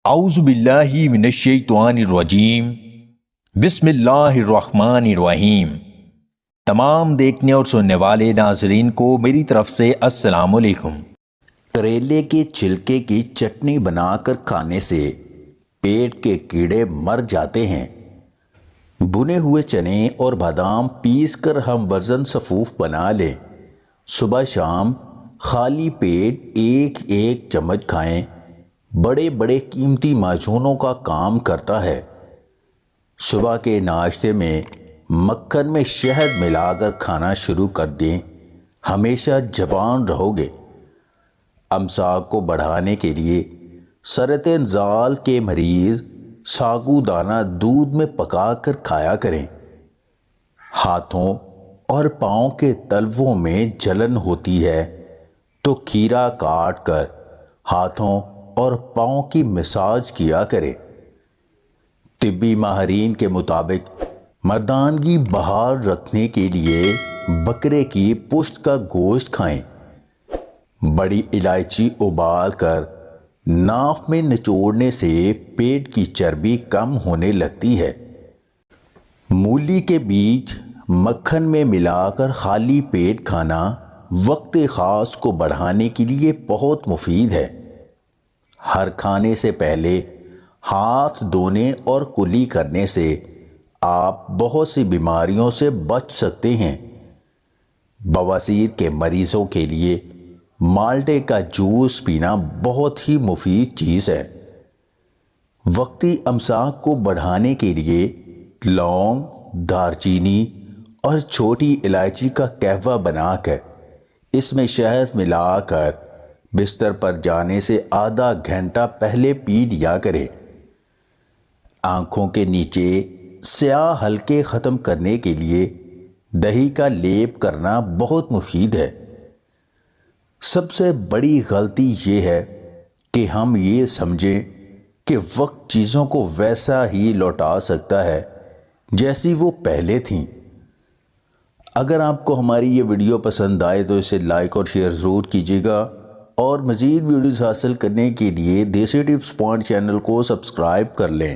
اعوذ باللہ من الشیطان الرجیم بسم اللہ الرحمن الرحیم۔ تمام دیکھنے اور سننے والے ناظرین کو میری طرف سے السلام علیکم۔ کریلے کے چھلکے کی چٹنی بنا کر کھانے سے پیٹ کے کیڑے مر جاتے ہیں۔ بھنے ہوئے چنے اور بادام پیس کر ہم وزن صفوف بنا لیں۔ صبح شام خالی پیٹ ایک ایک چمچ کھائیں۔ بڑے بڑے قیمتی معجونوں کا کام کرتا ہے۔ صبح کے ناشتے میں مکھن میں شہد ملا کر کھانا شروع کر دیں، ہمیشہ جوان رہو گے۔ امساک کو بڑھانے کے لیے سرط انزال کے مریض ساگو دانہ دودھ میں پکا کر کھایا کریں۔ ہاتھوں اور پاؤں کے تلووں میں جلن ہوتی ہے تو کھیرا کاٹ کر ہاتھوں اور پاؤں کی مساج کیا کریں۔ طبی ماہرین کے مطابق مردانگی بحال رکھنے کے لیے بکرے کی پشت کا گوشت کھائیں۔ بڑی الائچی ابال کر ناف میں نچوڑنے سے پیٹ کی چربی کم ہونے لگتی ہے۔ مولی کے بیج مکھن میں ملا کر خالی پیٹ کھانا وقت خاص کو بڑھانے کے لیے بہت مفید ہے۔ ہر کھانے سے پہلے ہاتھ دھونے اور کلی کرنے سے آپ بہت سی بیماریوں سے بچ سکتے ہیں۔ بواسیر کے مریضوں کے لیے مالٹے کا جوس پینا بہت ہی مفید چیز ہے۔ وقتی امساک کو بڑھانے کے لیے لونگ، دار چینی اور چھوٹی الائچی کا قہوہ بنا کر اس میں شہد ملا کر بستر پر جانے سے آدھا گھنٹہ پہلے پی لیا کریں۔ آنکھوں کے نیچے سیاہ حلقے ختم کرنے کے لیے دہی کا لیپ کرنا بہت مفید ہے۔ سب سے بڑی غلطی یہ ہے کہ ہم یہ سمجھیں کہ وقت چیزوں کو ویسا ہی لوٹا سکتا ہے جیسی وہ پہلے تھیں۔ اگر آپ کو ہماری یہ ویڈیو پسند آئے تو اسے لائک اور شیئر ضرور کیجیے گا، اور مزید ویڈیوز حاصل کرنے کے لیے دیسی ٹپس پوائنٹ چینل کو سبسکرائب کر لیں۔